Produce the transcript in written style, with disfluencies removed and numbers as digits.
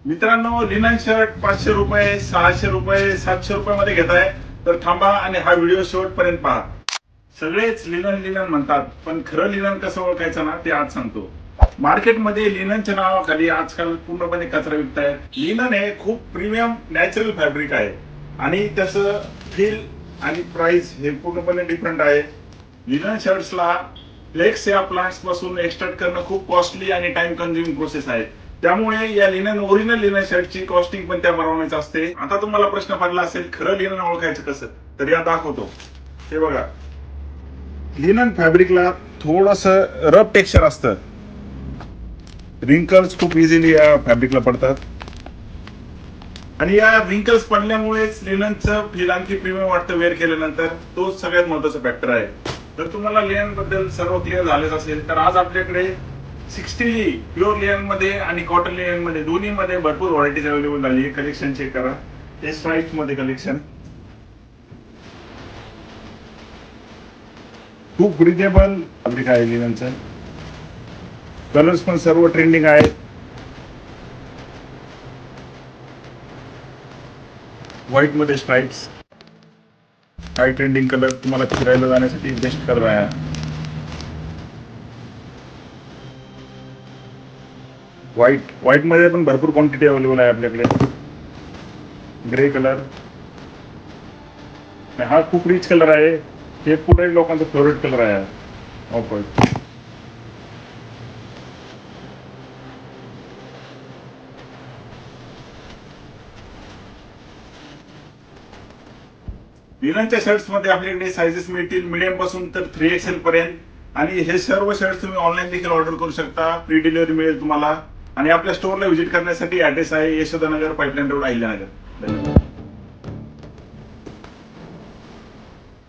मित्रांनो, linen shirt 500 रुपये, 600 रुपये, 700 रुपये मध्ये घेताय तर थांबा आणि हा व्हिडिओ शेवटपर्यंत पहा. सगळेच लिनन लिनन म्हणतात, पण खरं लिनन कसं ओळखायचं ना ते आज सांगतो. मार्केटमध्ये लिननच्या नावाखाली आजकाल पूर्णपणे कचरा विकतायत. लिनन हे खूप प्रीमियम नॅचरल फॅब्रिक आहे आणि त्याचं फील आणि प्राइस हे पूर्णपणे डिफरंट आहे. लिनन शर्ट्सला फ्लेक्स या प्लांट्स पासून एक्सट्रॅक्ट करणं खूप कॉस्टली आणि टाइम कन्झ्युमिंग प्रोसेस आहे. त्यामुळे या लिनन ओरिजिनल लिनन शर्टची कॉस्टिंग पण त्या प्रमाणेच असते. आता तुम्हाला प्रश्न पडला असेल, खरं लिनन ओळखायचं कसं? तर या दाखवतो. हे बघा, लिनन फॅब्रिकला थोडस रफ टेक्स्चर असतं. रिंकल्स खूप इझिली या फॅब्रिकला पडतात आणि या रिंकल्स पडल्यामुळेच लिननचं फील आणखी प्रीमियम वाटतं वेअर केल्यानंतर. तोच सगळ्यात महत्वाचा फॅक्टर आहे. जर तुम्हाला लिनन बद्दल सर्व क्लिअर झालेच असेल तर आज आपल्याकडे 60 प्युअर लिनन मध्ये आणि कॉटन लिनन मध्ये दोन्ही मध्ये भरपूर व्हरायटीज अवेलेबल झाली आहे. कलेक्शन चेक करा. हे स्ट्राइप्स मध्ये कलेक्शन खूप ब्रिदेबल फॅब्रिक आहे लिननचं. कलर्स पण सर्व ट्रेंडिंग आहेत. व्हाईट मध्ये स्ट्राइप्स, हाय ट्रेंडिंग कलर, तुम्हाला फिरायला जाण्यासाठी बेस्ट कलर आहे. व्हाईट मध्ये पण भरपूर क्वांटिटी अवेलेबल आहे आपल्याकडे. ग्रे कलर, हा खूप रिच कलर आहे. हे पुढे लोकांचा फेवरेट कलर आहे. Off white. लिननच्या शर्ट्स मध्ये आपल्याकडे साइजेस मिळतील मीडियम पासून तर 3XL पर्यंत. आणि हे सर्व शर्ट्स तुम्ही ऑनलाईन देखील ऑर्डर करू शकता. फ्री डिलिव्हरी मिळेल तुम्हाला. आणि आपल्या स्टोअरला व्हिजिट करण्यासाठी ऍड्रेस आहे यशोदानगर, पाईपलाईन रोड, अहिल्यानगर. धन्यवाद.